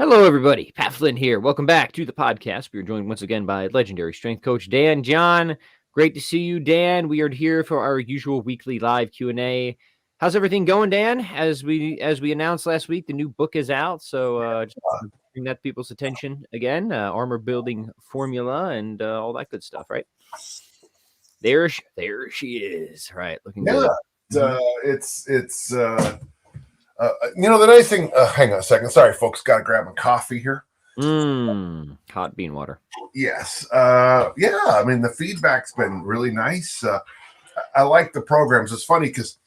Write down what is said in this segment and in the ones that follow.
Hello, everybody. Pat Flynn here. Welcome back to the podcast. We are joined once again by legendary strength coach Dan John. Great to see you, Dan. We are here for our usual weekly live Q&A. How's everything going, Dan? As we announced last week, the new book is out. So just bring that to people's attention again. Armor building formula and all that good stuff, right? There she is. Right, looking good. It's the nice thing. Hang on a second. Sorry, folks. Got to grab a coffee here. Hot bean water. Yes. I mean, the feedback's been really nice. I like the programs. It's funny because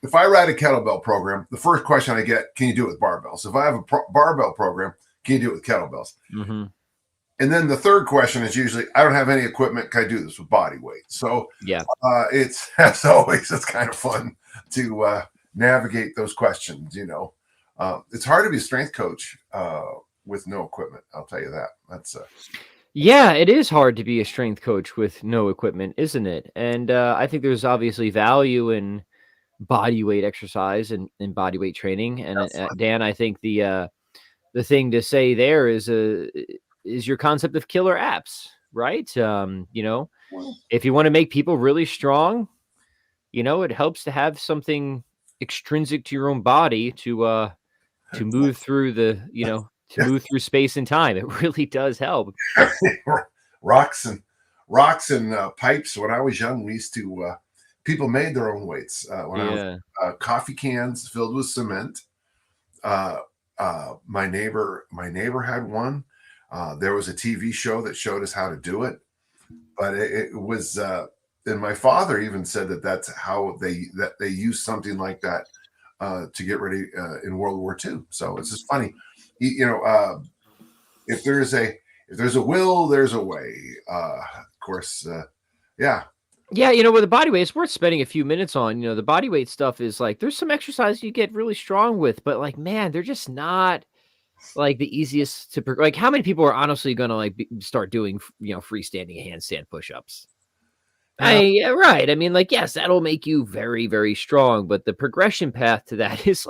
if I write a kettlebell program, the first question I get, can you do it with barbells? If I have a barbell program, can you do it with kettlebells? Mm-hmm. And then the third question is usually, I don't have any equipment. Can I do this with body weight? So yeah, it's as always, it's kind of fun to navigate those questions. It's hard to be a strength coach with no equipment. I'll tell you that. That's yeah, it is hard to be a strength coach with no equipment, isn't it? And I think there's obviously value in body weight exercise and body weight training. And Dan, I think the thing to say there is your concept of killer apps, right? If you want to make people really strong, it helps to have something extrinsic to your own body to move through to move through space and time. It really does help. Rocks and pipes. When I was young, we used to people made their own weights. I was coffee cans filled with cement. My neighbor had one. There was a TV show that showed us how to do it, but it was. And my father even said that's how they used something like that to get ready in World War II. So it's just funny, if there's a will, there's a way. Of course, yeah. Yeah, with the body weight, it's worth spending a few minutes on. The body weight stuff is like there's some exercise you get really strong with, but like man, they're just not like the easiest to like. How many people are honestly going to start doing freestanding handstand push-ups? Right. I mean, yes, that'll make you very, very strong, but the progression path to that is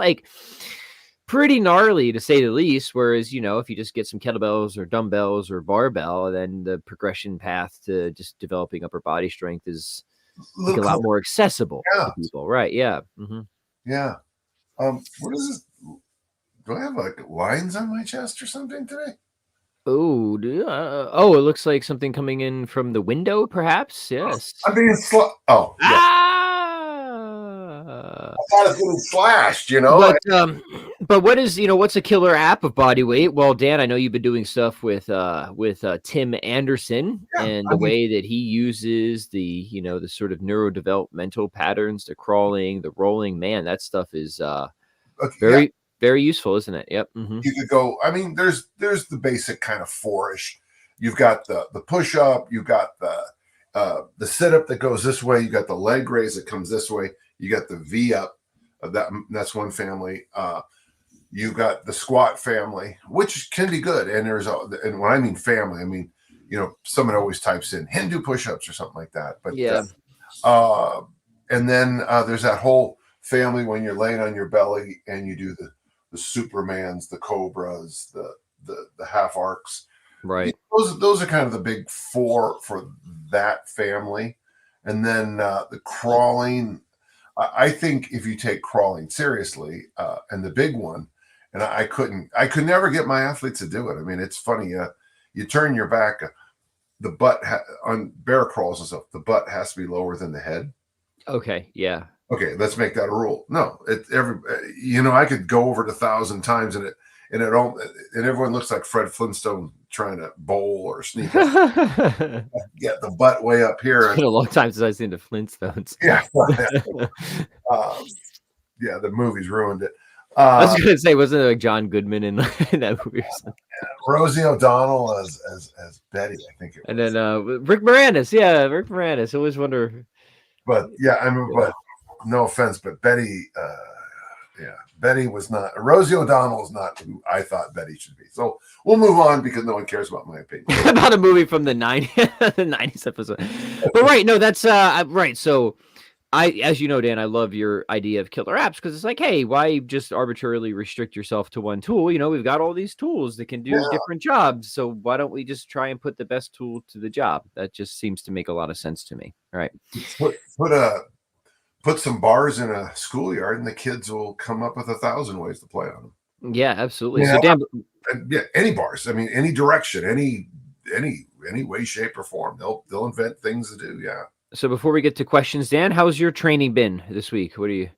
pretty gnarly to say the least. Whereas, if you just get some kettlebells or dumbbells or barbell, then the progression path to just developing upper body strength is a lot more accessible to people. Right. Yeah. Mm-hmm. Yeah. What is this? Do I have lines on my chest or something today? Oh, it looks like something coming in from the window, perhaps. Yes. I'm being Oh, yeah. I thought it was getting slashed, But what is, what's a killer app of body weight? Well, Dan, I know you've been doing stuff with Tim Anderson the way that he uses the sort of neurodevelopmental patterns, the crawling, the rolling. Man, that stuff is very useful, isn't it? Yep. Mm-hmm. You could go. I mean, there's the basic kind of four-ish. You've got the push-up. You've got the sit-up that goes this way. You got the leg raise that comes this way. You got the V-up. That's one family. You got the squat family, which can be good. And and when I mean family, I mean someone always types in Hindu push-ups or something like that. But yeah. And then there's that whole family when you're laying on your belly and you do the Supermans, the Cobras, the half arcs. Right. Those are kind of the big four for that family. And then the crawling. I think if you take crawling seriously, and the big one, and I could never get my athletes to do it. I mean, it's funny. You turn your back, the butt on bear crawls and stuff. The butt has to be lower than the head. Okay. Yeah. Okay, let's make that a rule. No, I could go over it 1,000 times and everyone looks like Fred Flintstone trying to bowl or sneak. Get the butt way up here. It's been a long time since I've seen the Flintstones. Yeah, the movie's ruined it. I was gonna say, wasn't it like John Goodman in that movie or something? Rosie O'Donnell as Betty, I think it was. And then Rick Moranis, Rick Moranis. I always wonder. But but no offense, but Betty, Betty was not. Rosie O'Donnell is not who I thought Betty should be. So we'll move on because no one cares about my opinion. About a movie from the 90s, the 90s episode. But right, no, that's right. So As you know, Dan, I love your idea of killer apps because it's like, hey, why just arbitrarily restrict yourself to one tool? We've got all these tools that can do Yeah, different jobs. So why don't we just try and put the best tool to the job? That just seems to make a lot of sense to me. All right. put some bars in a schoolyard, and the kids will come up with 1,000 ways to play on them. Yeah, absolutely. So Yeah, Dan, yeah, any bars. I mean, any direction, any way, shape, or form. They'll invent things to do. Yeah. so before we get to questions, Dan, how's your training been this week? You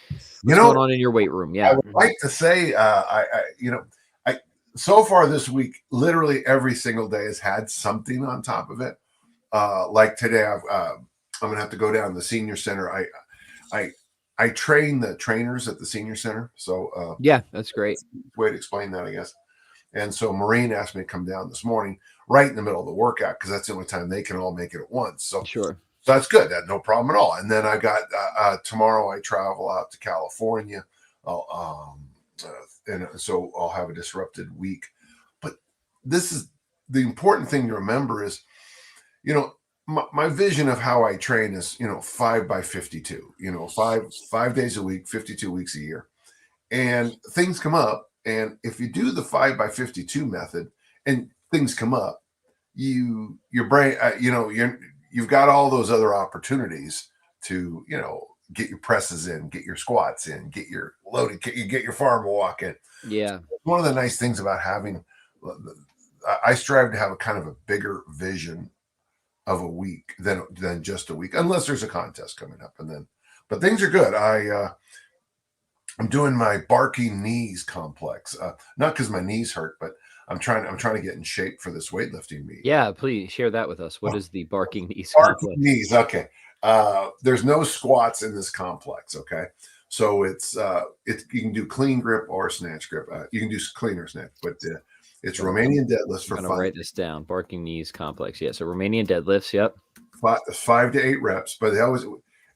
What's know, going on in your weight room? I Yeah. would like to say, I so far this week, literally every single day has had something on top of it. Like today, I'm gonna have to go down to the senior center. I I train the trainers at the senior center, so Yeah, that's great. way to explain that, I guess. And so Maureen asked me to come down this morning, right in the middle of the workout, because that's the only time they can all make it at once. Sure. So that's good. That no problem at all. And then I got tomorrow. I travel out to California, and so I'll have a disrupted week. But this is the important thing to remember is, my vision of how I train is, 5 by 52. Five days a week, 52 weeks a year, and things come up. And if you do the 5 by 52 method, and things come up, your brain, you've got all those other opportunities to, get your presses in, get your squats in, get your loaded, get your farm walk in. Yeah. One of the nice things about having, I strive to have a kind of a bigger vision of a week than just a week, unless there's a contest coming up, but things are good. I'm doing my barking knees complex, not because my knees hurt, but I'm trying to get in shape for this weightlifting meet. Yeah, please share that with us. What is the barking knees Barking complex? knees. Okay. There's no squats in this complex. Okay. So it's you can do clean grip or snatch grip. You can do clean or snatch, but it's Romanian deadlifts for I'm 5. gonna write this down. Barking knees complex. Yeah. So Romanian deadlifts. Yep. 5 to 8 reps, but they always,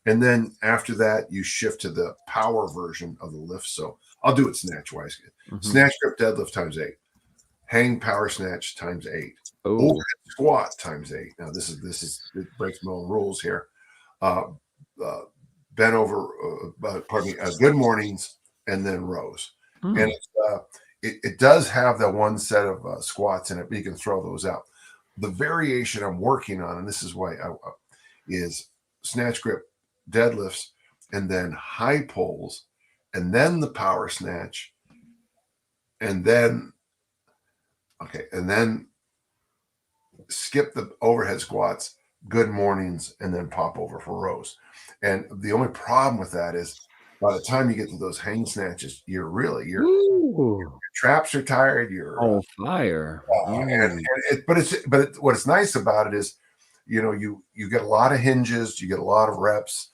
and then after that you shift to the power version of the lift. So I'll do it snatch wise. Mhm. Snatch grip deadlift times 8, hang power snatch times 8, Oh, overhead squat times 8. Now this is it breaks my own rules here. Bent over, pardon me, good mornings, and then rows. And it does have that one set of squats in it, but you can throw those out. The variation I'm working on, and this is why is snatch grip deadlifts, and then high pulls, and then the power snatch, and then skip the overhead squats, good mornings, and then pop over for rows. And the only problem with that is by the time you get to those hang snatches, your traps are tired. You're on fire. what's nice about it is, you get a lot of hinges, you get a lot of reps,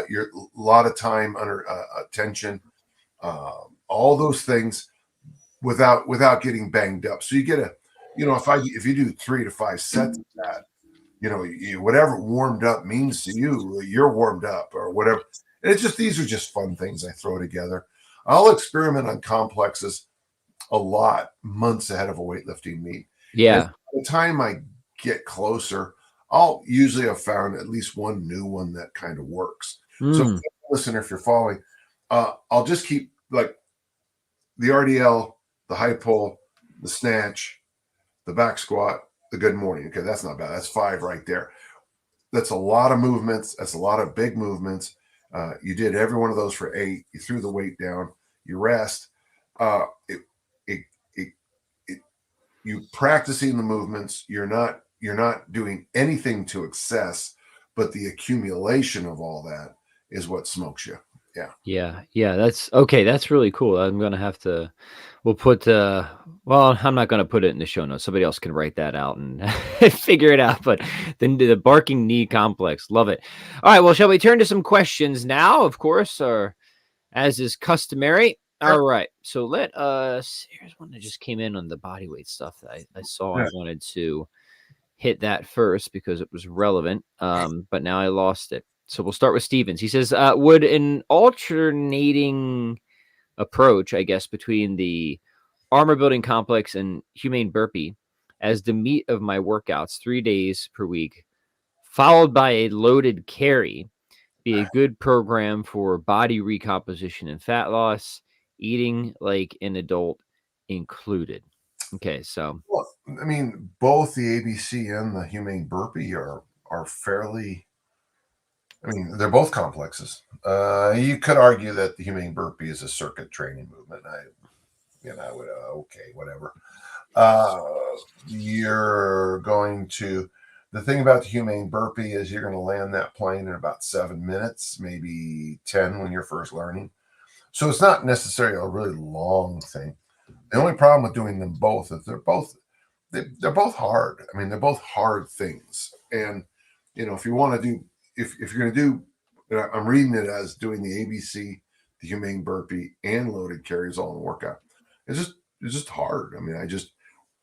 you're a lot of time under tension, all those things without getting banged up. So you get if you do 3 to 5 sets of that, whatever warmed up means to you, you're warmed up or whatever. And these are just fun things I throw together. I'll experiment on complexes a lot months ahead of a weightlifting meet. Yeah. And by the time I get closer, I'll usually have found at least one new one that kind of works. So listen, if you're following, I'll just keep like the RDL, the high pull, the snatch, the back squat, the good morning. Okay, that's not bad. That's 5 right there. That's a lot of movements. That's a lot of big movements. You did every one of those for 8. You threw the weight down. You rest. You practicing the movements. You're not doing anything to excess, but the accumulation of all that is what smokes you. Yeah. Yeah. That's okay. That's really cool. I'm gonna have to. We'll put. Well, I'm not gonna put it in the show notes. Somebody else can write that out and figure it out. But then the barking knee complex. Love it. All right. Well, shall we turn to some questions now? Of course, or as is customary. All right. So let us. Here's one that just came in on the body weight stuff that I saw. Yeah. I wanted to hit that first because it was relevant. But now I lost it. So we'll start with Stevens. He says, would an alternating approach, I guess, between the armor building complex and humane burpee as the meat of my workouts 3 days per week, followed by a loaded carry, be a good program for body recomposition and fat loss, eating like an adult included. Okay, so Well, I mean, both the ABC and the humane burpee are fairly. I mean, they're both complexes. You could argue that the humane burpee is a circuit training movement. I would okay, whatever. Uh, you're going to. The thing about the humane burpee is you're going to land that plane in about 7 minutes, maybe 10 when you're first learning. So it's not necessarily a really long thing. The only problem with doing them both is they're both hard. I mean, they're both hard things. And if you want to do if you're going to do, I'm reading it as doing the ABC, the humane burpee, and loaded carries all in the workout. It's just hard. I mean,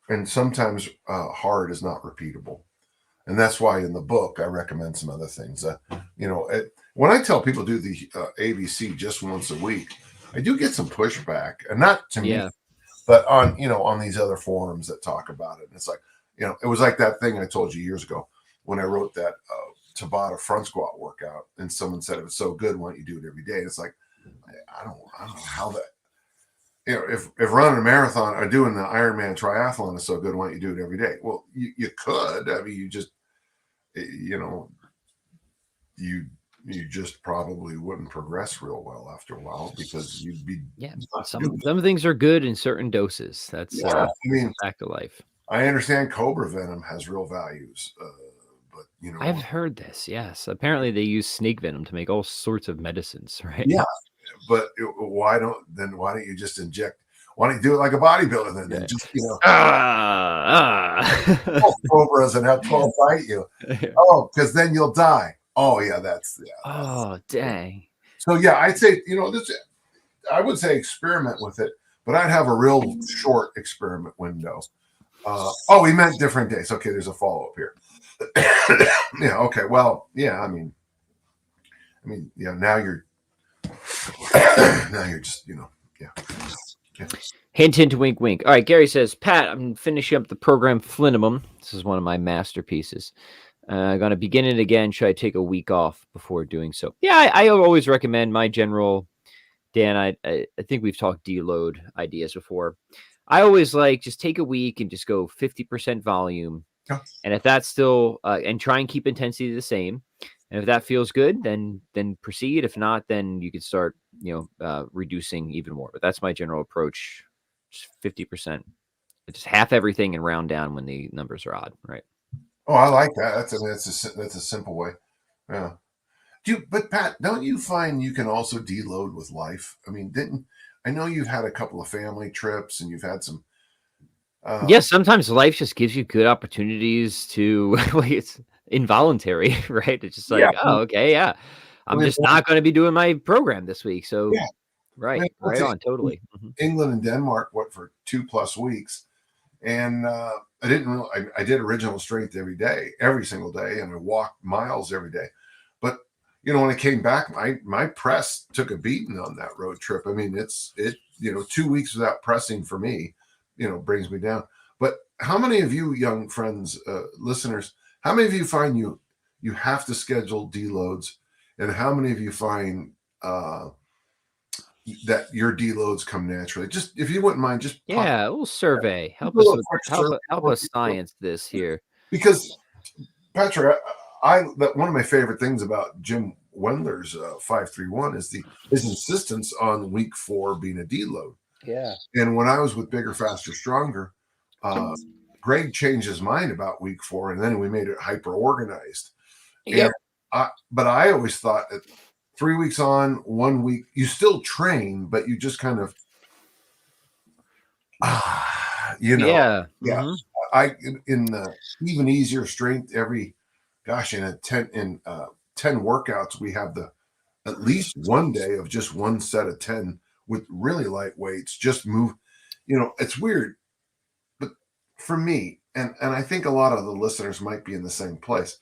and sometimes hard is not repeatable. And that's why in the book I recommend some other things. When I tell people do the ABC just once a week, I do get some pushback, and not to me, but on these other forums that talk about it. And it's like, it was like that thing I told you years ago when I wrote that Tabata front squat workout, and someone said it was so good, why don't you do it every day? And it's like, I don't know how that. If running a marathon or doing the Ironman triathlon is so good, why don't you do it every day? Well, you could. I mean, you just you just probably wouldn't progress real well after a while because you'd be some things are good in certain doses. That's I mean, back to life. I understand cobra venom has real values, but I've heard this. Yes, apparently they use snake venom to make all sorts of medicines, right? Yeah, but why don't you just inject? Why don't you do it like a bodybuilder then? Just cobras and have 12 bite you. Oh, because then you'll die. Oh yeah, oh dang. So yeah, I'd say I would say experiment with it, but I'd have a real short experiment window. We meant different days. Okay, there's a follow up here. Yeah. Okay. Well, yeah. I mean, now you're just, yeah. Hint, hint, wink, wink. All right, Gary says, Pat, I'm finishing up the program Flinimum. This is one of my masterpieces. I'm going to begin it again. Should I take a week off before doing so? Yeah, I always recommend my general, Dan, I think we've talked deload ideas before. I always like just take a week and just go 50% volume. Yeah. And if that's still, and try and keep intensity the same. And if that feels good, then proceed. If not, then you can start, reducing even more. But that's my general approach. Just 50%. Just half everything and round down when the numbers are odd, right? Oh, I like that. That's a simple way. Yeah. But Pat, don't you find you can also deload with life? I mean, I know you've had a couple of family trips and you've had some. Sometimes life just gives you good opportunities to. It's involuntary, right? It's just like, oh, okay, yeah, I'm just not going to be doing my program this week, so yeah. right on, totally. England and Denmark went for 2+ weeks, and I did original strength every single day, and I walked miles every day. But when I came back, my press took a beating on that road trip. I mean, 2 weeks without pressing for me, brings me down. But how many of you young friends, listeners, how many of you find you have to schedule deloads, and how many of you find that your deloads come naturally? Just if you wouldn't mind, just a little survey. Help us science this here. Because Patrick, one of my favorite things about Jim Wendler's 531 is his insistence on week 4 being a deload. Yeah. And when I was with Bigger, Faster, Stronger, Greg changed his mind about week 4, and then we made it hyper organized. Yep. But I always thought that 3 weeks on, 1 week, you still train, but you just kind of, Yeah. Mm-hmm. I in the even easier strength in 10 workouts, we have at least one day of just one set of 10 with really light weights, just move. It's weird, but for me, and I think a lot of the listeners might be in the same place.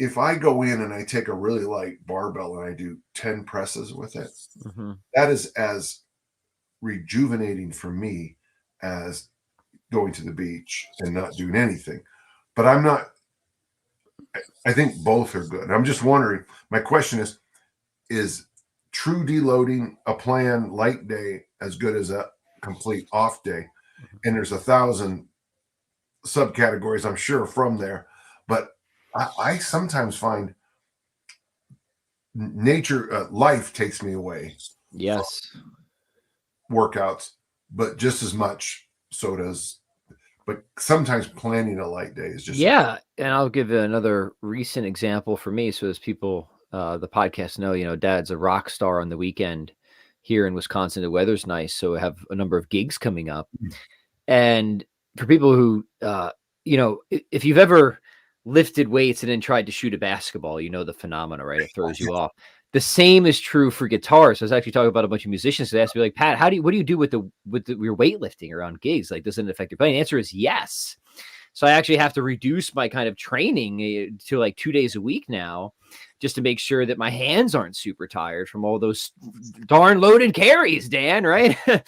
If I go in and I take a really light barbell and I do 10 presses with it, that is as rejuvenating for me as going to the beach and not doing anything. But I think both are good. I'm just wondering, my question is, is true deloading, a plan, light day, as good as a complete off day. And there's 1,000 subcategories, I'm sure, from there. But I sometimes find nature, life takes me away. Yes. Workouts, but just as much so does. But sometimes planning a light day is just Yeah, and I'll give you another recent example for me. So as people, the podcast know, Dad's a rock star on the weekend here in Wisconsin. The weather's nice, so I have a number of gigs coming up. And for people who, if you've ever lifted weights and then tried to shoot a basketball, the phenomena, right? It throws you off. The same is true for guitar. So I was actually talking about a bunch of musicians. They asked me, like, Pat, what do you do with your weightlifting around gigs? Like, doesn't it affect your playing? The answer is yes. So I actually have to reduce my kind of training to like 2 days a week now, just to make sure that my hands aren't super tired from all those darn loaded carries, Dan, right? So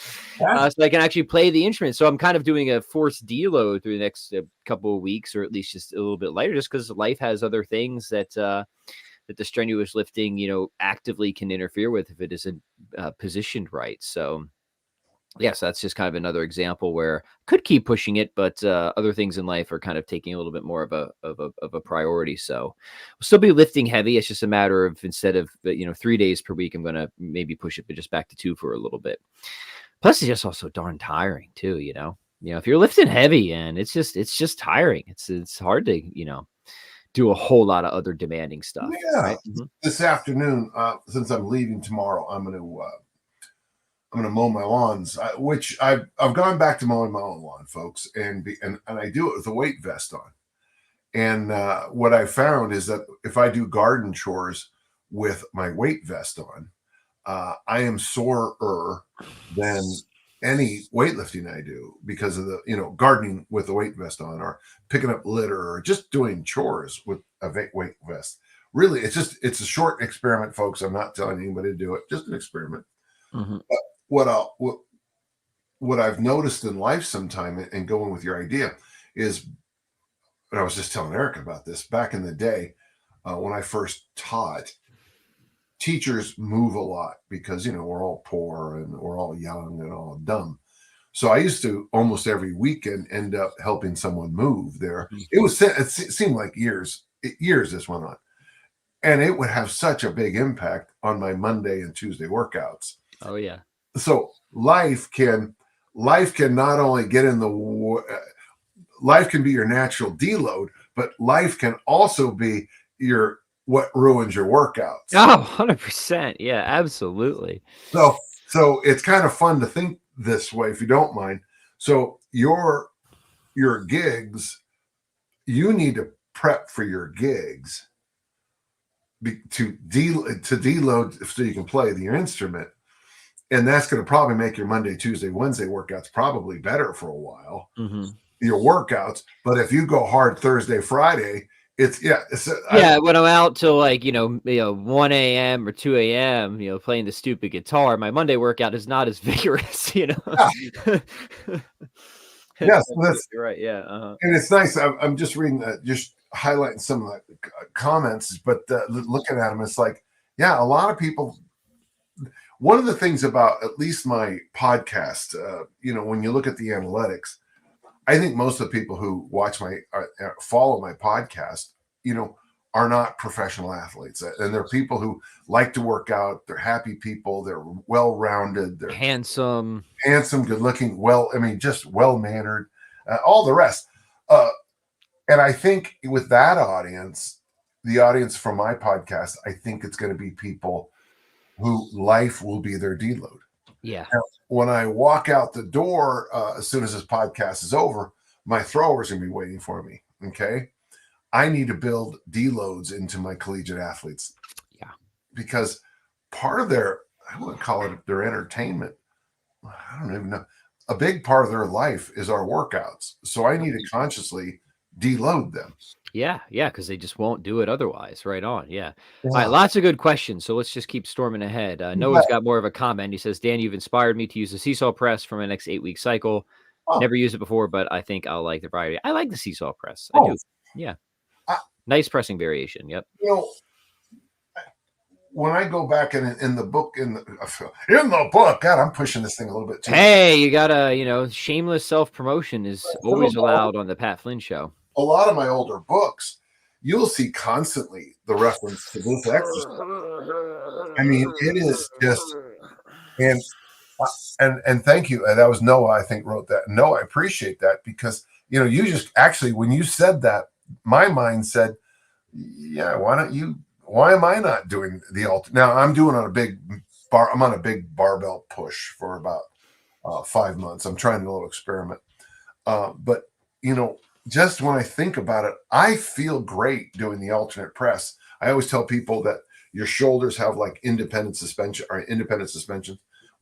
I can actually play the instrument. So I'm kind of doing a forced deload through the next couple of weeks, or at least just a little bit lighter, just because life has other things that that the strenuous lifting, actively can interfere with if it isn't positioned right. So yes, that's just kind of another example where I could keep pushing it, but other things in life are kind of taking a little bit more of a priority. So we'll still be lifting heavy. It's just a matter of, instead of 3 days per week, I'm going to maybe push it, but just back to 2 for a little bit. Plus, it's just also darn tiring too. If you're lifting heavy, and it's just tiring. It's hard to do a whole lot of other demanding stuff. Yeah. Right? This afternoon, since I'm leaving tomorrow, I'm going to mow my lawns, which I've gone back to mowing my own lawn, folks, and I do it with a weight vest on. And what I found is that if I do garden chores with my weight vest on, I am sorer than any weightlifting I do, because of the gardening with a weight vest on, or picking up litter, or just doing chores with a weight vest. Really, it's a short experiment, folks. I'm not telling anybody to do it, just an experiment. Mm-hmm. What I've noticed in life sometime, and going with your idea, is, and I was just telling Eric about this, back in the day, when I first taught, teachers move a lot because, we're all poor and we're all young and all dumb. So I used to almost every weekend end up helping someone move there. It seemed like years this went on. And it would have such a big impact on my Monday and Tuesday workouts. Oh yeah. So life can not only get in the life can be your natural deload, but life can also be what ruins your workouts. Oh, 100%. Yeah, absolutely. So it's kind of fun to think this way, if you don't mind. So your gigs, you need to prep for your gigs to deload so you can play the instrument. And that's going to probably make your Monday, Tuesday, Wednesday workouts probably better for a while. Mm-hmm. Your workouts. But if you go hard Thursday, Friday, when I'm out till like 1 a.m. or 2 a.m. Playing the stupid guitar, my Monday workout is not as vigorous. Yes, you're right. Yeah, and it's nice. I'm just reading, just highlighting some of the comments, but looking at them, it's like, yeah, a lot of people. One of the things about at least my podcast, when you look at the analytics, I think most of the people who watch follow my podcast, are not professional athletes, and they're people who like to work out. They're happy people. They're well-rounded. They're handsome, good-looking. Just well-mannered. All the rest. And I think with that audience, the audience from my podcast, I think it's going to be people who life will be their deload. Yeah. Now, when I walk out the door, as soon as this podcast is over, my throwers are going to be waiting for me. Okay. I need to build deloads into my collegiate athletes. Yeah. Because part of their, I wouldn't call it their entertainment. I don't even know. A big part of their life is our workouts. So I need to consciously deload them. Yeah, because they just won't do it otherwise. Right on. Yeah. All right, lots of good questions. So let's just keep storming ahead. Noah's got more of a comment. He says, Dan, you've inspired me to use the seesaw press for my next 8-week cycle. Never used it before, but I think I'll like the variety. I like the seesaw press. I do. Yeah. Nice pressing variation. Yep. when I go back in the book, in the book, God, I'm pushing this thing a little bit too much. Hey, you gotta, shameless self-promotion is always allowed on the Pat Flynn Show. A lot of my older books, you'll see constantly the reference to this exercise. I mean, it is just, and and thank you. That was Noah, I think, wrote that. No, I appreciate that, because you just actually, when you said that, my mind said, yeah, why am I not doing the alt? Now I'm doing on a big I'm on a big barbell push for about 5 months. I'm trying a little experiment. But just when I think about it, I feel great doing the alternate press. I always tell people that your shoulders have like independent suspension.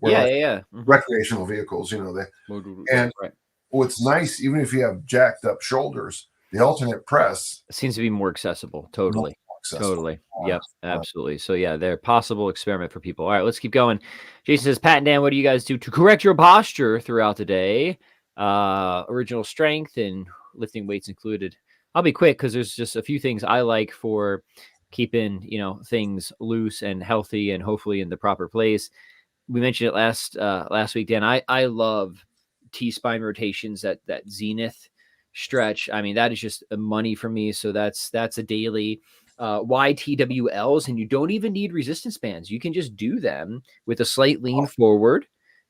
Yeah. Recreational vehicles, and Right. what's nice, even if you have jacked up shoulders, the alternate press It seems to be more accessible. Totally. accessible. Totally. Yep. Absolutely. So yeah, they're possible experiment for people. All right, let's keep going. Jason says, Pat and Dan, what do you guys do to correct your posture throughout the day? Original strength and lifting weights included. I'll be quick because there's just a few things I like for keeping, things loose and healthy and hopefully in the proper place. We mentioned it last week, Dan. I love T-spine rotations, that zenith stretch. I mean, that is just a money for me. So that's a daily YTWLs, and you don't even need resistance bands. You can just do them with a slight lean forward.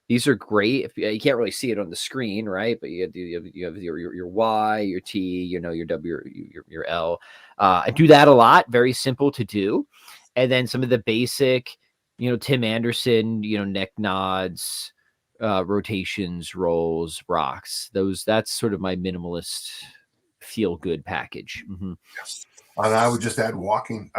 These are great. If you can't really see it on the screen, right? But you have your Y, your T, your W, your L. I do that a lot. Very simple to do. And then some of the basic, Tim Anderson, neck nods, rotations, rolls, rocks. That's sort of my minimalist feel good package. Mm-hmm. And I would just add walking.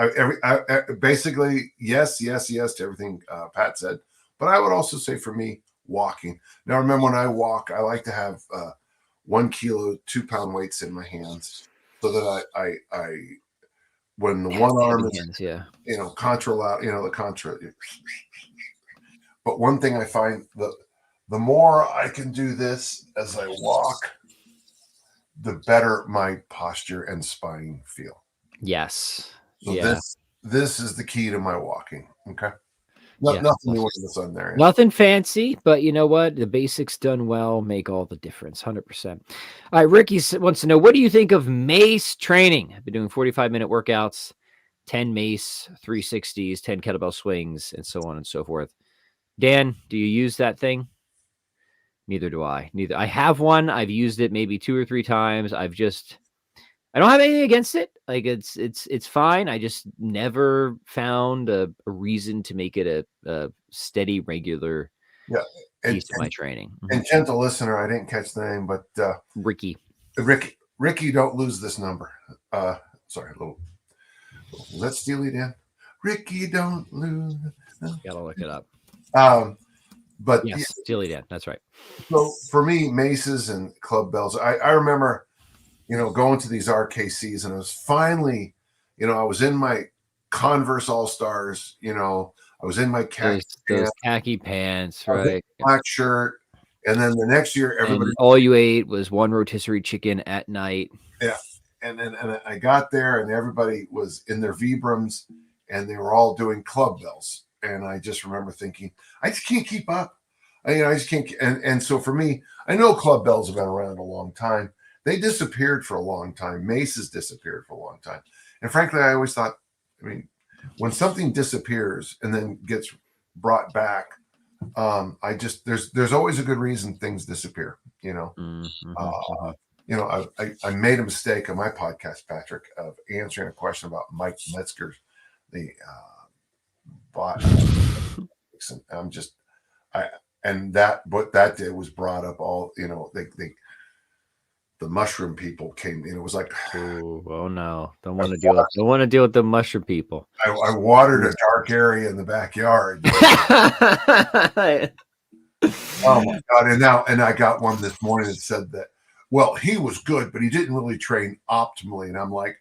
Basically, yes to everything Pat said. But I would also say, for me, walking. Now, remember, when I walk, I like to have 1 kilo, 2-pound weights in my hands, so that I when the one arm is, contra out, the contra. But one thing I find, the more I can do this as I walk, the better my posture and spine feel. Yes. So this is the key to my walking. Okay. Nothing new under the sun there. Nothing fancy, but you know what? The basics done well make all the difference. 100%. All right. Ricky wants to know, what do you think of Mace training? I've been doing 45-minute workouts, 10 Mace, 360s, 10 kettlebell swings, and so on and so forth. Dan, do you use that thing? Neither do I. I have one. I've used it maybe 2 or 3 times. I don't have anything against it. Like it's fine. I just never found a reason to make it a steady, regular piece of my training. Mm-hmm. And gentle listener, I didn't catch the name, but Ricky, don't lose this number. Sorry, a little let's steal it in. Ricky, don't lose. Gotta look it up. But yes, steely Dan. That's right. So for me, Maces and Club Bells, I remember, going to these RKCs, and I was finally, I was in my Converse All-Stars, I was in my khaki pants, right? Black shirt. And then the next year, everybody, all you ate was one rotisserie chicken at night. Yeah. And I got there, and everybody was in their Vibrams, and they were all doing Club Bells. And I just remember thinking, I just can't keep up. I just can't. And so for me, I know Club Bells have been around a long time. They disappeared for a long time. Maces disappeared for a long time. And frankly, I always thought, when something disappears and then gets brought back, there's always a good reason things disappear, Mm-hmm. I made a mistake on my podcast, Patrick, of answering a question about Mike Metzger's, the bot. And what that did was brought up all, the mushroom people came in. It was like, oh no, don't want to deal with the mushroom people. I watered a dark area in the backyard. Oh my God. And I got one this morning that said that, well, he was good, but he didn't really train optimally. And I'm like,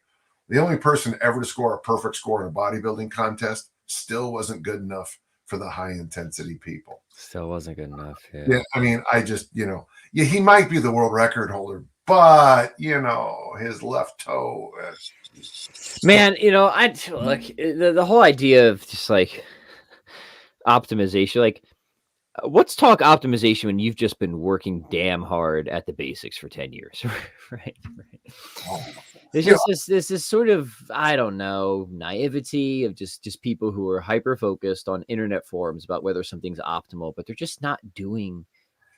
the only person ever to score a perfect score in a bodybuilding contest still wasn't good enough for the high intensity people. Still wasn't good enough. Yeah. I just, he might be the world record holder, but his left toe, Man, I look the whole idea of just like optimization, like let's talk optimization when you've just been working damn hard at the basics for 10 years, right? Right. There's You know, just this sort of, I don't know, naivety of just people who are hyper focused on internet forums about whether something's optimal, but they're just not doing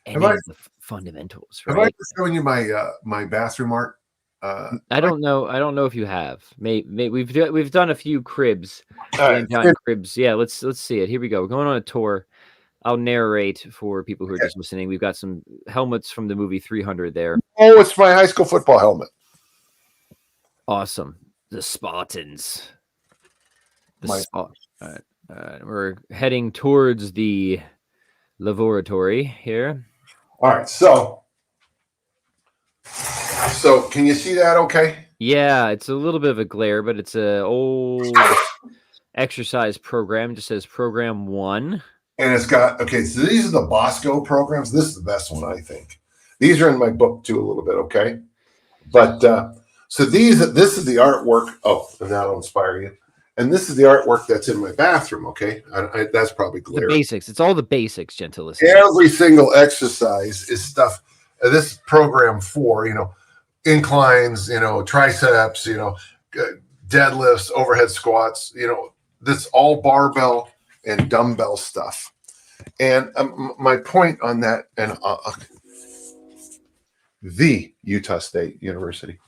have any I of the fundamentals, have I ever right? shown you my bathroom art? I don't know. I don't know if you have. We've done a few cribs, All Dan right. John cribs. Yeah, let's see it. Here we go. We're going on a tour. I'll narrate for people who are just listening. We've got some helmets from the movie 300 there. Oh, it's my high school football helmet. Awesome. The Spartans. My We're heading towards the laboratory here. All right. So can you see that? Okay. Yeah, it's a little bit of a glare, but it's a old exercise program. It just says program 1. And it's got okay. So these are the Bosco programs. This is the best one, I think. These are in my book too, a little bit. Okay. But so this is the artwork. Oh, and that'll inspire you. And this is the artwork that's in my bathroom. Okay, that's probably glare. The basics. It's all the basics, gentle listeners. Every single exercise is stuff. This program 4, inclines, triceps, deadlifts, overhead squats, this all barbell and dumbbell stuff. And my point on that, and the Utah State University.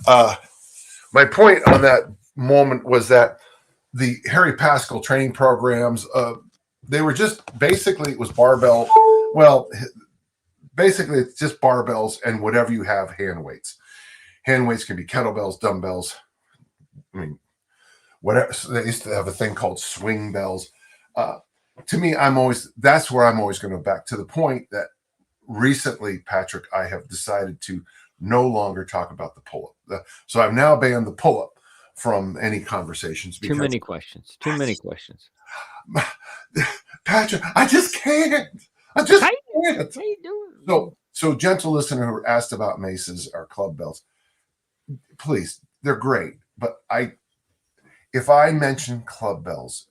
My point on that moment was that the Harry Pascal training programs, they were just basically, it was barbell. Well, basically it's just barbells and whatever you have, hand weights. Hand weights can be kettlebells, dumbbells. I mean, whatever. So they used to have a thing called swing bells. To me, that's where I'm always going to go back to the point that recently, Patrick, I have decided to no longer talk about the pull-up. So I've now banned the pull-up from any conversations. Too many questions. Too many questions. Patrick, I just can't. I just can't. How you doing? So gentle listener who asked about Maces or club bells, please, they're great. But if I mention club bells,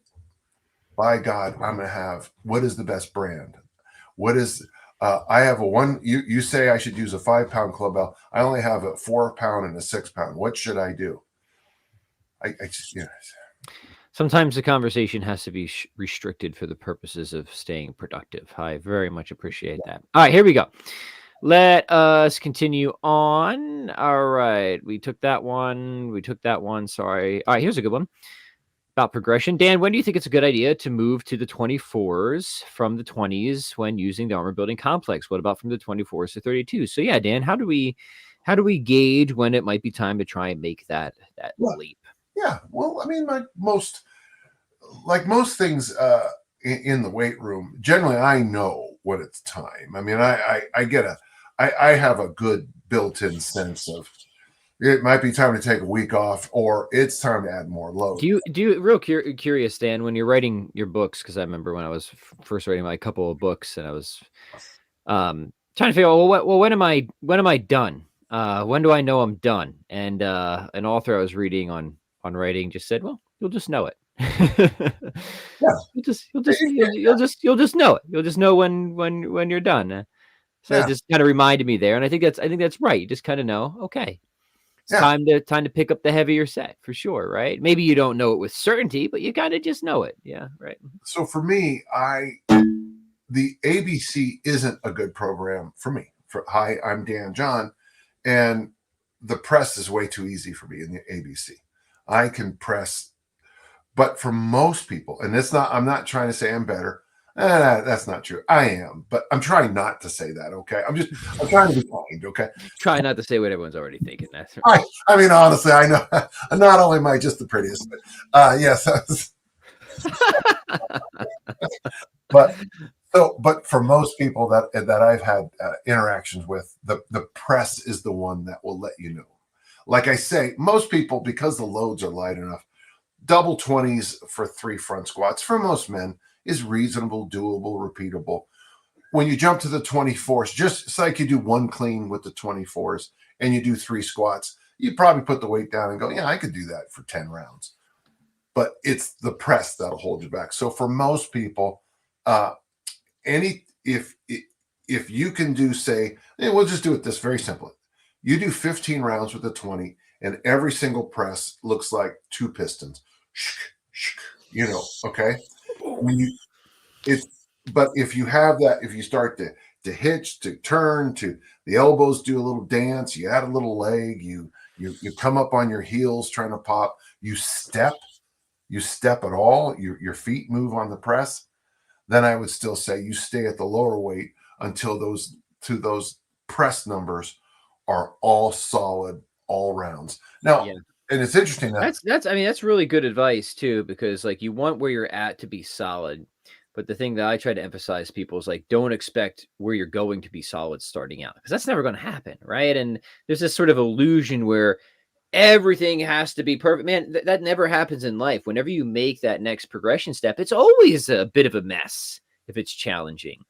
by God, I'm going to have, what is the best brand? What is, I have a one, you say I should use a 5-pound club bell. I only have a 4-pound and a 6-pound. What should I do? I just, Sometimes the conversation has to be restricted for the purposes of staying productive. I very much appreciate that. All right, here we go. Let us continue on. All right, we took that one. Sorry. All right, here's a good one about progression. Dan, when do you think it's a good idea to move to the 24s from the 20s when using the armor building complex? What about from the 24s to 32? So yeah, Dan, how do we gauge when it might be time to try and make that leap? Yeah, well, I mean, like most things in the weight room, generally I know when it's time. I mean, I have a good built-in sense of it might be time to take a week off, or it's time to add more load. Do you real curious, Dan, when you're writing your books? Because I remember when I was first writing my couple of books, and I was trying to figure out, when am I done? When do I know I'm done? And an author I was reading on writing just said, well, you'll just know it. Yeah. You'll just know it. You'll just know when you're done. So Yeah. it just kind of reminded me there, and I think that's right. You just kind of know, okay, it's time to pick up the heavier set for sure, right? Maybe you don't know it with certainty, but you kind of just know it. Yeah, right. So for me, the ABC isn't a good program for me. Hi, I'm Dan John, and the press is way too easy for me in the ABC. I can press, but for most people, and I'm not trying to say I'm better. That's not true. I am, but I'm trying not to say that. Okay, I'm trying to be kind. Okay, try not to say what everyone's already thinking. That's I mean, honestly, I know. Not only am I just the prettiest, but yes. But for most people that I've had interactions with, the press is the one that will let you know. Like I say, most people, because the loads are light enough, double 20s for 3 front squats for most men is reasonable, doable, repeatable. When you jump to the 24s, just it's like you do 1 clean with the 24s and you do 3 squats, you probably put the weight down and go, yeah, I could do that for 10 rounds. But it's the press that'll hold you back. So for most people, any if you can do, say, we'll just do it this very simply. You do 15 rounds with the 20, and every single press looks like 2 pistons. Okay. But if you have that, if you start to hitch, to turn, to the elbows do a little dance, you add a little leg, you come up on your heels trying to pop, you step at all, your feet move on the press, then I would still say you stay at the lower weight until those press numbers are all solid, all rounds. Now, Yeah. and it's interesting that That's really good advice too, because like you want where you're at to be solid. But the thing that I try to emphasize to people is like, don't expect where you're going to be solid starting out, because that's never going to happen. Right. And there's this sort of illusion where everything has to be perfect. Man, that never happens in life. Whenever you make that next progression step, it's always a bit of a mess if it's challenging.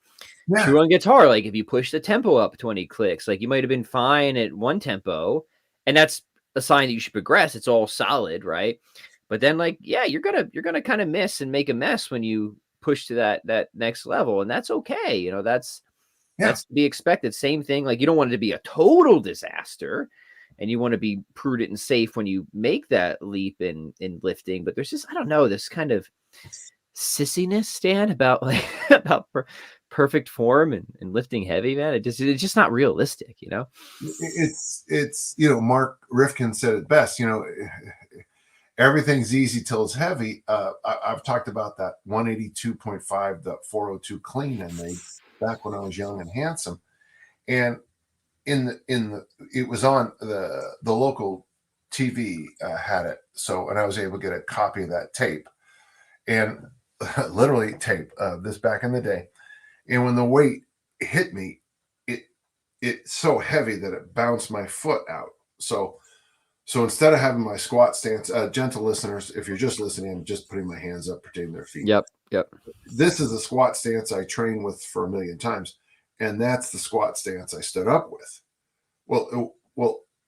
yeah, True on guitar, like if you push the tempo up 20 clicks, like you might have been fine at one tempo, and that's a sign that you should progress. It's all solid, right? But then, like, yeah, you're gonna kind of miss and make a mess when you push to that next level, and that's okay. That's yeah, to be expected. Same thing, like you don't want it to be a total disaster, and you want to be prudent and safe when you make that leap in lifting. But there's just, I don't know, this kind of sissiness, Stan, about like about perfect form and lifting heavy, man. It's just not realistic, it's Mark Rifkin said it best. Everything's easy till it's heavy. I've talked about that 182.5, the 402 clean I made back when I was young and handsome, and it was on the local TV, had it, and I was able to get a copy of that tape, and literally tape, this back in the day, and when the weight hit me, it's so heavy that it bounced my foot out. So instead of having my squat stance, gentle listeners, if you're just listening, I'm just putting my hands up, protecting their feet. Yep. This is the squat stance I train with for a million times, and that's the squat stance I stood up with. Well,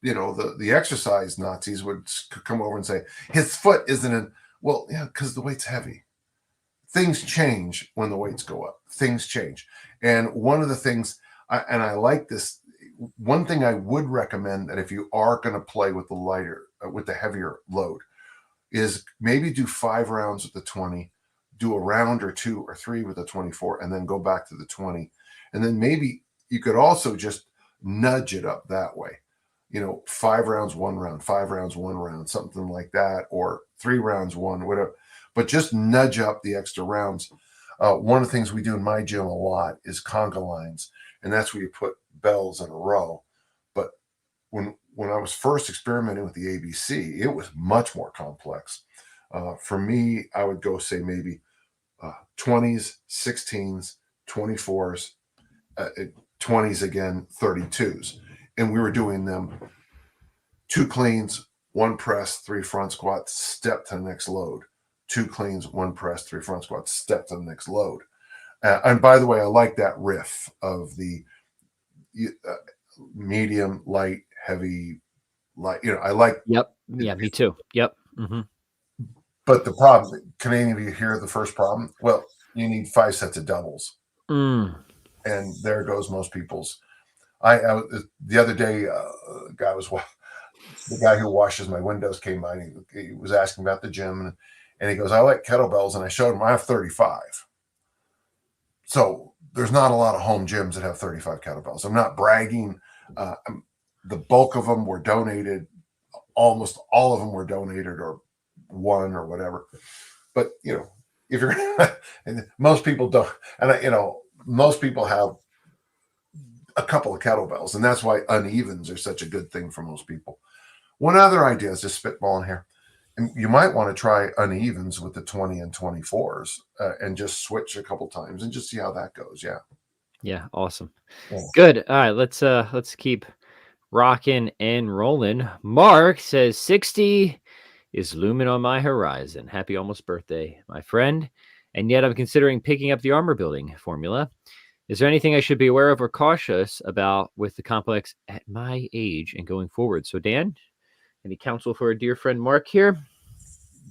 the exercise Nazis would come over and say his foot isn't in. Well, yeah, because the weight's heavy. Things change when the weights go up. Things change, and one of the things, I like this. One thing I would recommend, that if you are going to play with the heavier load, is maybe do 5 rounds with the 20, do a round or 2 or 3 with the 24, and then go back to the 20. And then maybe you could also just nudge it up that way. 5 rounds, 1 round, 5 rounds, 1 round, something like that, or 3 rounds, 1, whatever. But just nudge up the extra rounds. One of the things we do in my gym a lot is conga lines, and that's where you put bells in a row. But when I was first experimenting with the ABC, it was much more complex. For me, I would go, say, maybe 20s, 16s, 24s, 20s again, 32s. And we were doing them 2 cleans, 1 press, 3 front squats, step to the next load. 2 cleans, 1 press, 3 front squats, step to the next load. And by the way, I like that riff of the medium, light, heavy, light. I like. Yep. Yeah, me too. Yep. Mm-hmm. But the problem, Canadian, do you hear the first problem? Well, you need 5 sets of doubles. And there goes most people's. The other day, the guy who washes my windows came by, and he was asking about the gym, and he goes, I like kettlebells, and I showed him I have 35. So there's not a lot of home gyms that have 35 kettlebells. I'm not bragging. The bulk of them were donated. Almost all of them were donated, or one, or whatever. But if you're and most people don't, and most people have a couple of kettlebells, and that's why unevens are such a good thing for most people. One other idea is just spitballing here. You might want to try unevens with the 20 and 24s, and just switch a couple times and just see how that goes. Yeah. Awesome. Yeah. Good. All right. Let's keep rocking and rolling. Mark says 60 is looming on my horizon. Happy almost birthday, my friend. And yet I'm considering picking up the armor building formula. Is there anything I should be aware of or cautious about with the complex at my age and going forward? So Dan, Any counsel for a dear friend Mark here?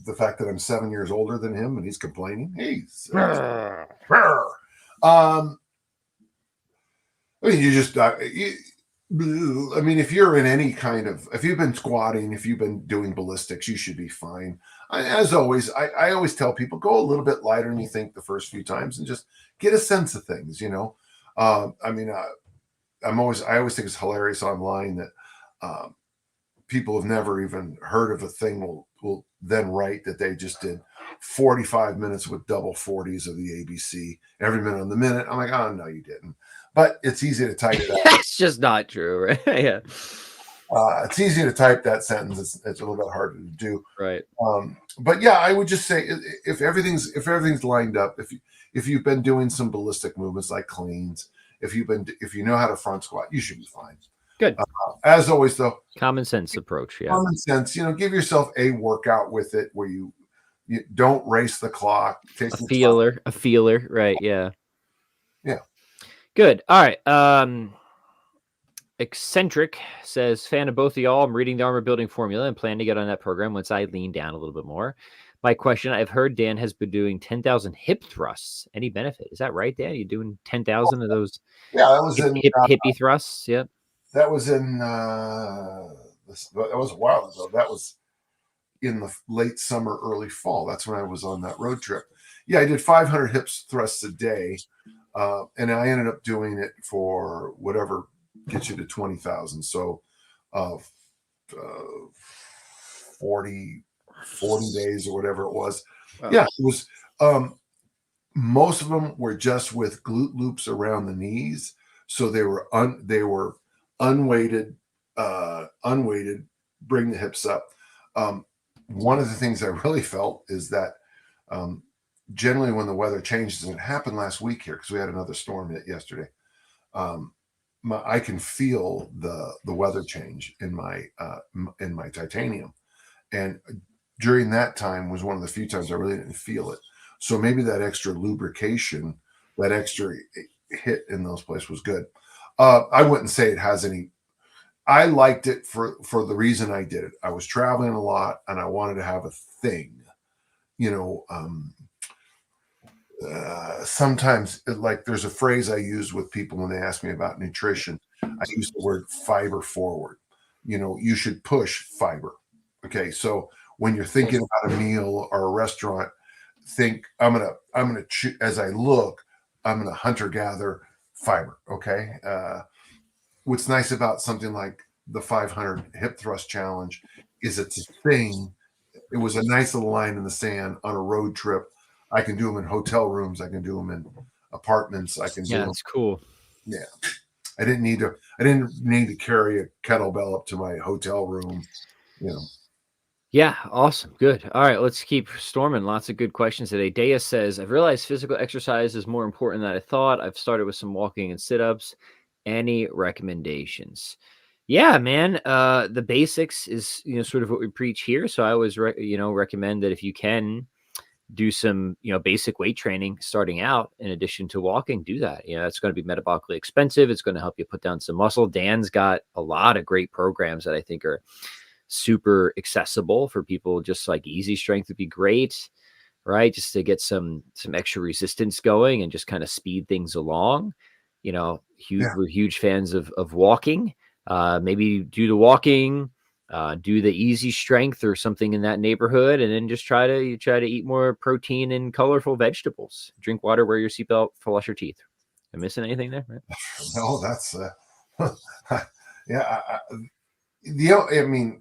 The fact that I'm 7 years older than him and he's complaining. Right. Um, I mean, I mean, if you're in any kind of, if you've been squatting, if you've been doing ballistics, you should be fine. As always, I always tell people go a little bit lighter than you think the first few times and just get a sense of things, I mean, I always think it's hilarious online that people have never even heard of a thing will then write that they just did 45 minutes with double 40s of the ABC every minute on the minute. I'm like, oh no, you didn't. But it's easy to type that. That's just not true, right? Yeah. It's easy to type that sentence. It's a little bit harder to do. Right. But yeah, I would just say if everything's lined up, if you've been doing some ballistic movements like cleans, if you know how to front squat, you should be fine. Good. As always, though, common sense approach. Yeah. Common sense. Give yourself a workout with it where you don't race the clock. A feeler. Right. Yeah. Yeah. Good. All right. Eccentric says, fan of both of y'all. I'm reading the armor building formula and plan to get on that program once I lean down a little bit more. My question, I've heard Dan has been doing 10,000 hip thrusts. Any benefit? Is that right, Dan? You doing 10,000 of those? Yeah, that was hippie thrusts. Yep. That was in that was a while ago. That was in the late summer, early fall. That's when I was on that road trip. Yeah, I did 500 hips thrusts a day, and I ended up doing it for whatever gets you to 20,000. So, 40 days or whatever it was. Wow. Yeah, it was. Most of them were just with glute loops around the knees, so they were unweighted, bring the hips up. One of the things I really felt is that generally when the weather changes, and it happened last week here because we had another storm hit yesterday, I can feel the weather change in my titanium, and during that time was one of the few times I really didn't feel it. So maybe that extra lubrication, that extra hit in those places was good. I wouldn't say it has any. I liked it for the reason I did it. I was traveling a lot and I wanted to have a thing, sometimes like there's a phrase I use with people when they ask me about nutrition. I use the word fiber forward. You should push fiber. Okay. So when you're thinking about a meal or a restaurant, think I'm gonna as I look, I'm gonna hunter gather fiber. Okay. What's nice about something like the 500 hip thrust challenge is it's a thing. It was a nice little line in the sand on a road trip. I can do them in hotel rooms. I can do them in apartments. I can do them. That's cool. Yeah. I didn't need to carry a kettlebell up to my hotel room, Yeah, awesome. Good. All right, let's keep storming. Lots of good questions today. Dea says, I've realized physical exercise is more important than I thought. I've started with some walking and sit-ups. Any recommendations? Yeah, man. The basics is, sort of what we preach here. So I always, recommend that if you can do some, basic weight training starting out in addition to walking, do that. It's going to be metabolically expensive. It's going to help you put down some muscle. Dan's got a lot of great programs that I think are super accessible for people. Just like easy strength would be great, right? Just to get some extra resistance going and just kind of speed things along. We're huge fans of walking. Maybe do the walking, do the easy strength or something in that neighborhood, and then just try to eat more protein and colorful vegetables. Drink water, wear your seatbelt, floss your teeth. Am I missing anything there? Right? No, that's yeah. I mean,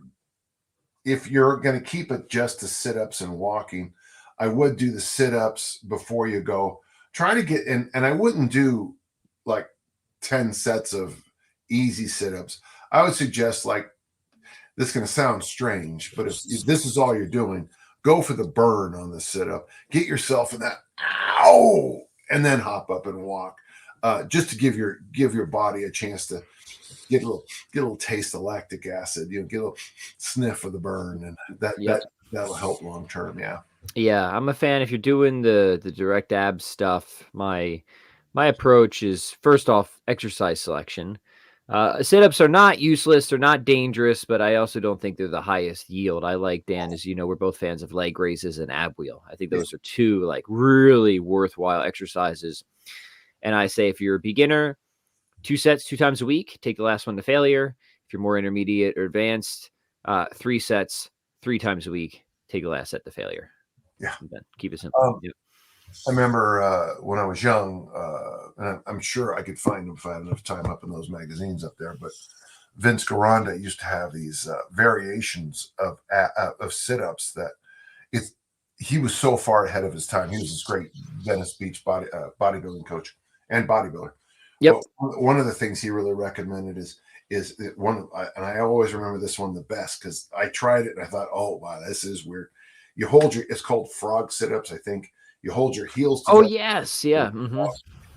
if you're going to keep it just to sit-ups and walking, I would do the sit-ups before you go. Try to get in, and I wouldn't do like 10 sets of easy sit-ups. I would suggest, like, this is going to sound strange, but if this is all you're doing, go for the burn on the sit-up. Get yourself in that ow, and then hop up and walk, just to give your body a chance to get a little taste of lactic acid. Get a little sniff of the burn, and that'll help long term. Yeah, I'm a fan. If you're doing the direct abs stuff, my approach is, first off, exercise selection. Sit-ups are not useless. They're not dangerous, but I also don't think they're the highest yield. I like, Dan, as you know, we're both fans of leg raises and ab wheel. I think Yeah. those are two like really worthwhile exercises. And I say if you're a beginner, 2 sets 2 times a week, take the last one to failure. If you're more intermediate or advanced, 3 sets 3 times a week, take the last set to failure. Yeah. Keep it simple. Yep. I remember when I was young, and I'm sure I could find them if I had enough time up in those magazines up there, but Vince Garanda used to have these variations of sit-ups that he was so far ahead of his time. He was this great Venice Beach bodybuilding coach and bodybuilder. Yep. But one of the things he really recommended is one, and I always remember this one the best because I tried it and I thought, oh wow, this is weird. You hold it's called frog sit-ups, I think. You hold your heels together. Oh yes, yeah. Mm-hmm.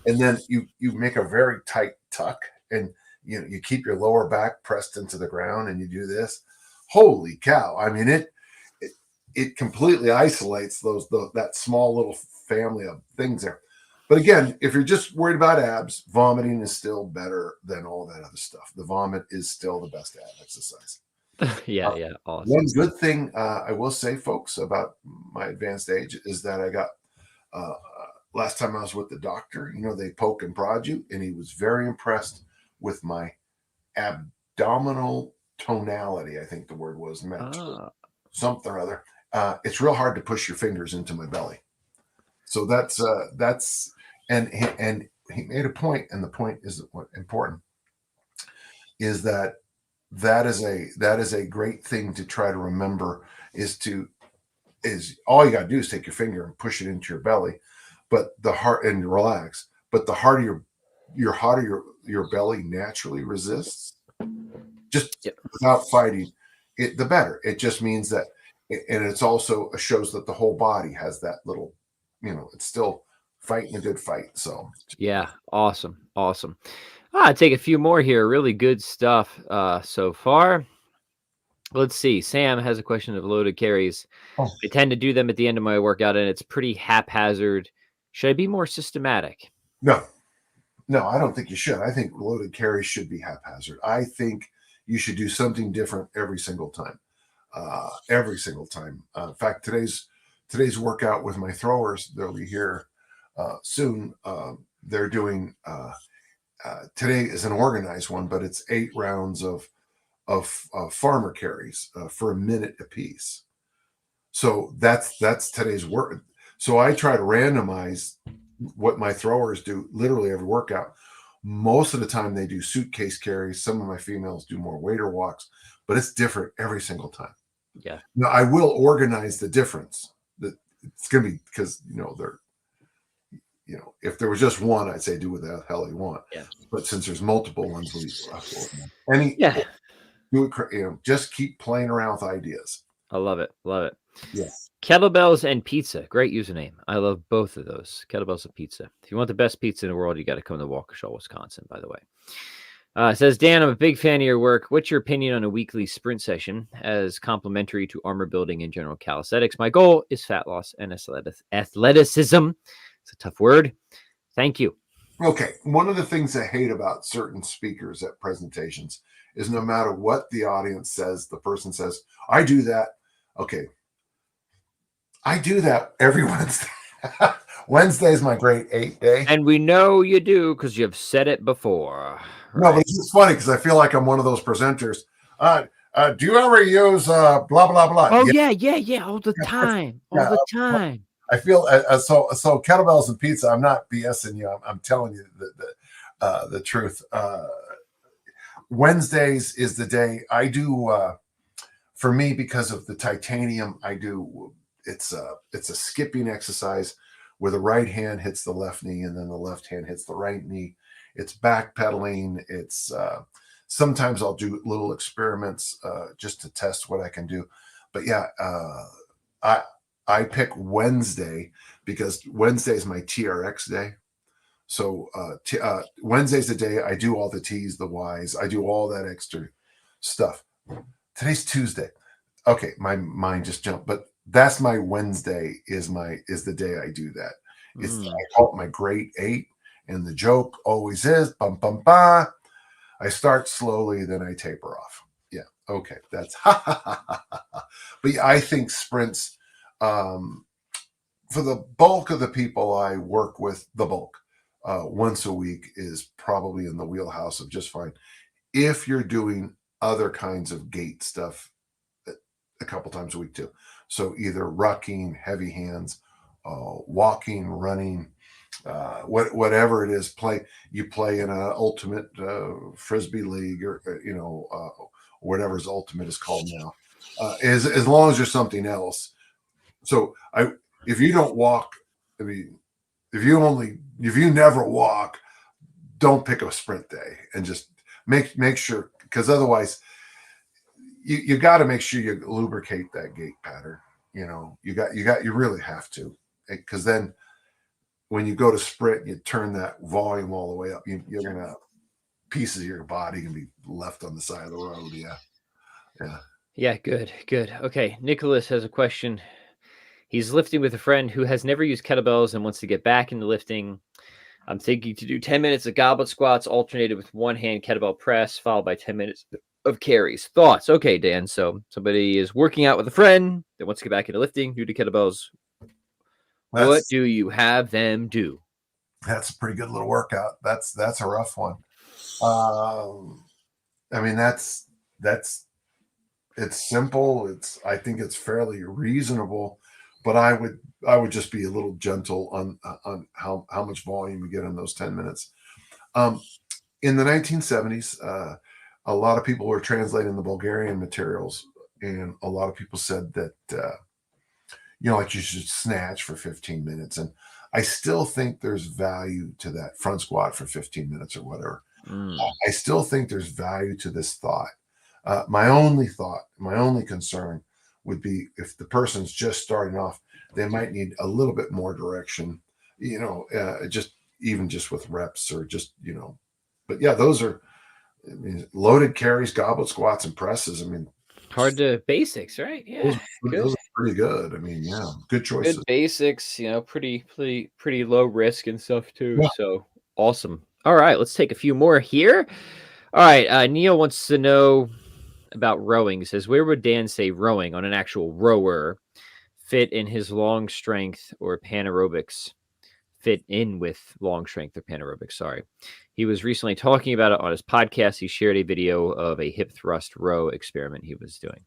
And then you make a very tight tuck, and you keep your lower back pressed into the ground, and you do this. Holy cow! I mean, it completely isolates that small little family of things there. But again, if you're just worried about abs, vomiting is still better than all that other stuff. The vomit is still the best ab exercise. Yeah, awesome. One good thing I will say, folks, about my advanced age is that I got last time I was with the doctor, they poke and prod you, and he was very impressed with my abdominal tonality. I think the word was something or other. It's real hard to push your fingers into my belly. So that's and he made a point, and the point is what important is that is a great thing to try to remember is all you got to do is take your finger and push it into your belly, but the heart and relax. But the harder your belly naturally resists, just without fighting it, the better. It just means that, and it's also shows that the whole body has that little, it's still fighting a good fight. So yeah, awesome. I'll take a few more here. Really good stuff so far. Let's see. Sam has a question of loaded carries. I tend to do them at the end of my workout, and it's pretty haphazard. Should I be more systematic? No, I don't think you should. I think loaded carries should be haphazard. I think you should do something different every single time. In fact, today's workout with my throwers, they'll be here soon. They're doing today is an organized one, but it's 8 rounds of farmer carries for a minute apiece. So that's today's work. So I try to randomize what my throwers do literally every workout. Most of the time they do suitcase carries. Some of my females do more waiter walks, but it's different every single time. Yeah. Now I will organize the difference. That it's going to be because they're. If there was just one, I'd say do what the hell you want. Yeah. But since there's multiple ones, do it. Just keep playing around with ideas. I love it. Yeah. Kettlebells and pizza. Great username. I love both of those. Kettlebells and pizza. If you want the best pizza in the world, you got to come to Waukesha, Wisconsin, by the way. It says, Dan, I'm a big fan of your work. What's your opinion on a weekly sprint session as complementary to armor building and general calisthenics? My goal is fat loss and athleticism. It's a tough word. Thank you. Okay. One of the things I hate about certain speakers at presentations is no matter what the audience says, the person says, I do that. Okay. I do that every Wednesday. Wednesday is my grade 8 day. And we know you do because you've said it before. Right? No, but it's just funny because I feel like I'm one of those presenters. Do you ever use blah, blah, blah? Oh, yeah. All the time. All the time. I feel so kettlebells and pizza. I'm not BSing you. I'm telling you the truth. Wednesdays is the day I do. For me, because of the titanium, I do. It's a skipping exercise where the right hand hits the left knee and then the left hand hits the right knee. It's backpedaling. It's sometimes I'll do little experiments just to test what I can do. But yeah, I pick Wednesday because Wednesday is my TRX day. So Wednesday's the day I do all the T's, the Y's. I do all that extra stuff. Today's Tuesday. Okay, my mind just jumped. But that's my Wednesday is the day I do that. I call it my grade 8. And the joke always is, bum, bum, bum. I start slowly, then I taper off. Yeah. Okay. That's but yeah, I think sprints, for the bulk of the people I work with, once a week is probably in the wheelhouse of just fine. If you're doing other kinds of gait stuff a couple times a week too. So either rucking, heavy hands, walking, running, whatever it is, you play in an ultimate frisbee league, or whatever's ultimate is called now. As long as there's something else. So if you don't walk, I mean, if you never walk, don't pick a sprint day, and just make sure, because otherwise you got to make sure you lubricate that gait pattern. You really have to, because then when you go to sprint, you turn that volume all the way up. You're gonna pieces of your body can be left on the side of the road. Yeah. Good. Okay, Nicholas has a question. He's lifting with a friend who has never used kettlebells and wants to get back into lifting. I'm thinking to do 10 minutes of goblet squats alternated with one hand kettlebell press, followed by 10 minutes of carries. Thoughts? Okay, Dan. So somebody is working out with a friend that wants to get back into lifting, new to kettlebells. What do you have them do? That's a pretty good little workout. That's a rough one. I mean, it's simple. I think it's fairly reasonable, but I would just be a little gentle on how much volume you get in those 10 minutes. In the 1970s, a lot of people were translating the Bulgarian materials, and a lot of people said that like you should snatch for 15 minutes. And I still think there's value to that front squat for 15 minutes or whatever. I still think there's value to this thought. My only concern would be if the person's just starting off, they might need a little bit more direction, just with reps, or just, but yeah, those are, loaded carries, goblet squats, and presses. Hard to basics, right? Yeah. Those are pretty good. Good choices. Good basics, pretty low risk and stuff too. Yeah. So awesome. All right, let's take a few more here. All right, Neil wants to know about rowing. He says, where would Dan say rowing on an actual rower fit in his long strength or panaerobics? Fit in with long strength or panaerobics, sorry. He was recently talking about it on his podcast. He shared a video of a hip thrust row experiment he was doing.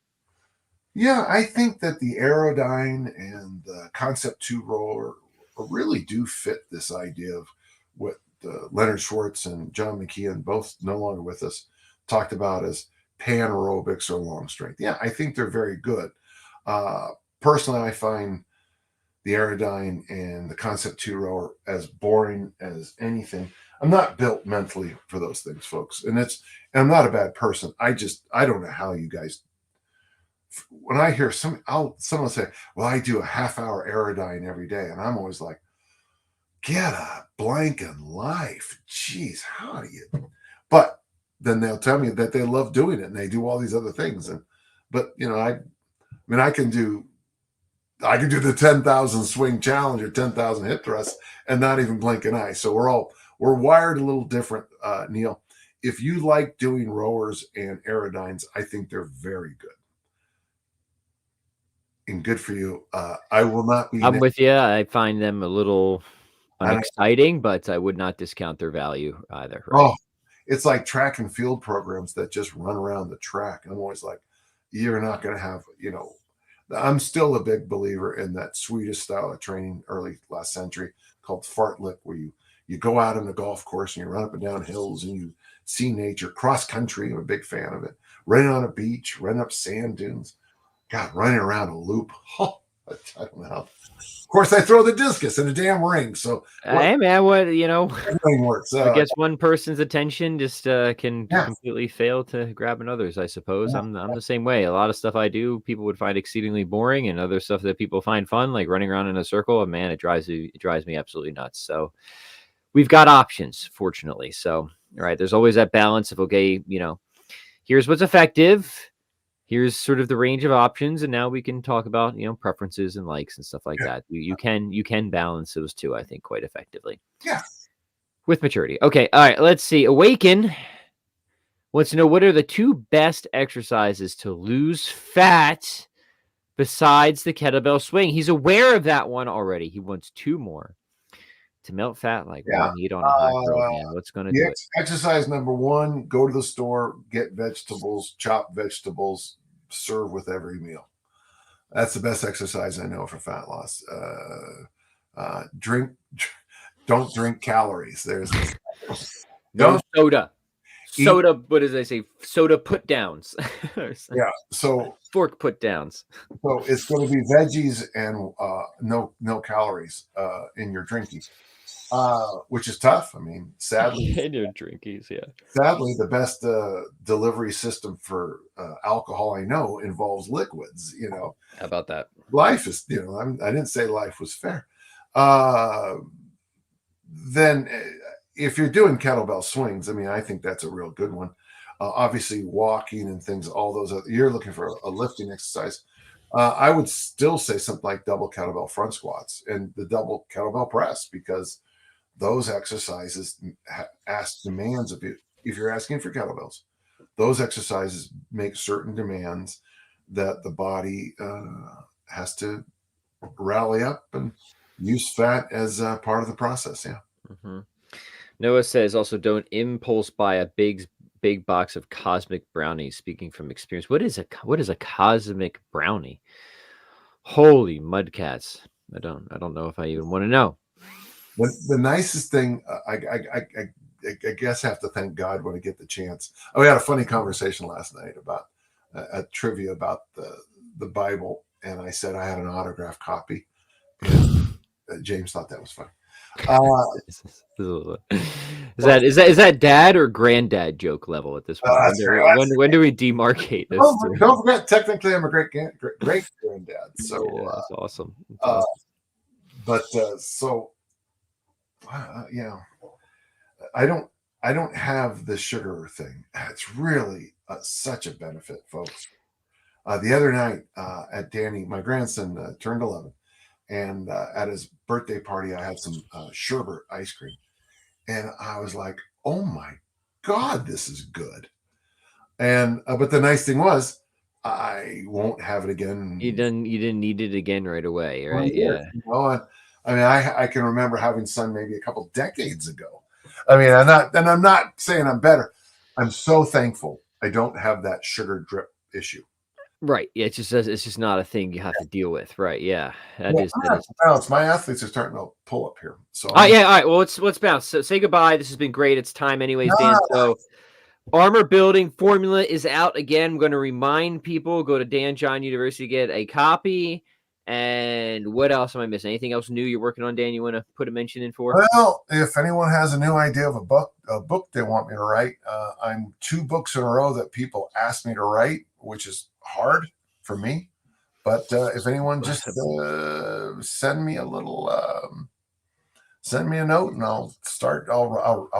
Yeah, I think that the Aerodyne and the Concept 2 rower really do fit this idea of what Leonard Schwartz and John McKeon, both no longer with us, talked about as panaerobics or long strength. Yeah, I think they're very good. Personally, I find the Aerodyne and the Concept 2 rower as boring as anything. I'm not built mentally for those things, folks. And I'm not a bad person. I don't know how you guys, when I hear someone say, well, I do a half-hour Aerodyne every day. And I'm always like, get a blanking life. Jeez, how do you? But then they'll tell me that they love doing it and they do all these other things. But I can do the 10,000 swing challenge or 10,000 hip thrusts and not even blink an eye. So we're wired a little different, Neil. If you like doing rowers and Aerodynes, I think they're very good. And good for you. I will not be. I'm with you. I find them a little unexciting, but I would not discount their value either. Right? Oh, it's like track and field programs that just run around the track. I'm always like, you're not going to have, I'm still a big believer in that Swedish style of training early last century called fartlek, where you go out on the golf course and you run up and down hills and you see nature. Cross country, I'm a big fan of it. Running on a beach, running up sand dunes. God, running around a loop. Oh, I don't know how. Of course, I throw the discus in a damn ring. So, hey man, everything works. I guess one person's attention just can completely fail to grab another's. I suppose I'm the same way. A lot of stuff I do, people would find exceedingly boring, and other stuff that people find fun, like running around in a circle. And man, it drives me absolutely nuts. So, we've got options, fortunately. So, all right, there's always that balance of okay, here's what's effective. Here's sort of the range of options, and now we can talk about preferences and likes and stuff like that. You can balance those two, I think, quite effectively. Yeah, with maturity. Okay, all right. Let's see. Awaken wants to know, what are the 2 best exercises to lose fat besides the kettlebell swing? He's aware of that one already. He wants 2 more to melt fat like raw Yeah. meat on a hot grill. Dan, what's going to do it? Exercise number 1, go to the store, get vegetables, chop vegetables, serve with every meal. That's the best exercise I know for fat loss. Don't drink calories. There's No soda. Soda, what does they say? Soda put downs. Yeah. So fork put downs. So it's going to be veggies and no calories in your drinking, which is tough. I mean, sadly, in your drinkies, yeah. Sadly, the best delivery system for alcohol I know involves liquids. You know, how about that? Life is, you know, I didn't say life was fair. Then, if you're doing kettlebell swings, I mean, I think that's a real good one. Obviously, walking and things, all those, you're looking for a lifting exercise. I would still say something like double kettlebell front squats and the double kettlebell press, because those exercises ask demands of you. If you're asking for kettlebells, those exercises make certain demands that the body has to rally up and use fat as part of the process. Yeah. Mm-hmm. Noah says also, don't impulse buy a big box of cosmic brownies. Speaking from experience, what is a cosmic brownie? Holy mudcats! I don't know if I even want to know. The nicest thing, I guess I have to thank God when I get the chance. We had a funny conversation last night about a trivia about the Bible, and I said I had an autographed copy. And James thought that was funny. Is that dad or granddad joke level at this point? When do we demarcate this? Don't forget, technically, I'm a great granddad. So yeah, that's awesome. That's awesome. So yeah, I don't have the sugar thing. It's really such a benefit, folks. The other night at Danny, my grandson turned 11, and at his birthday party, I had some sherbet ice cream, and I was like, "Oh my God, this is good!" And but the nice thing was, I won't have it again. You didn't need it again right away, right? Yeah. You know, I mean, I can remember having some maybe a couple decades ago. I mean, I'm not saying I'm better. I'm so thankful I don't have that sugar drip issue. Right. Yeah. It's just not a thing you have to deal with. Right. Yeah. That is. Bounce. My athletes are starting to pull up here. So yeah. All right. Well, let's bounce. So say goodbye. This has been great. It's time anyways, Dan. So armor building formula is out again. I'm going to remind people, go to Dan John University, get a copy. And what else am I missing? Anything else new you're working on, Dan? You want to put a mention in for? Well, if anyone has a new idea of a book they want me to write, I'm 2 books in a row that people ask me to write, which is hard for me. But if anyone just send me a little, send me a note, and I'll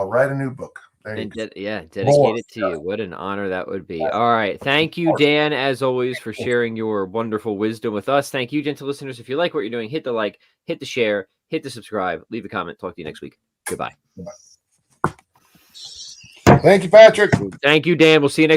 write a new book. And dedicate it to you. What an honor that would be. All right. Thank you, Dan, as always, for sharing your wonderful wisdom with us. Thank you, gentle listeners. If you like what you're doing, hit the like, hit the share, hit the subscribe, leave a comment. Talk to you next week. Goodbye. Thank you, Patrick. Thank you, Dan. We'll see you next week.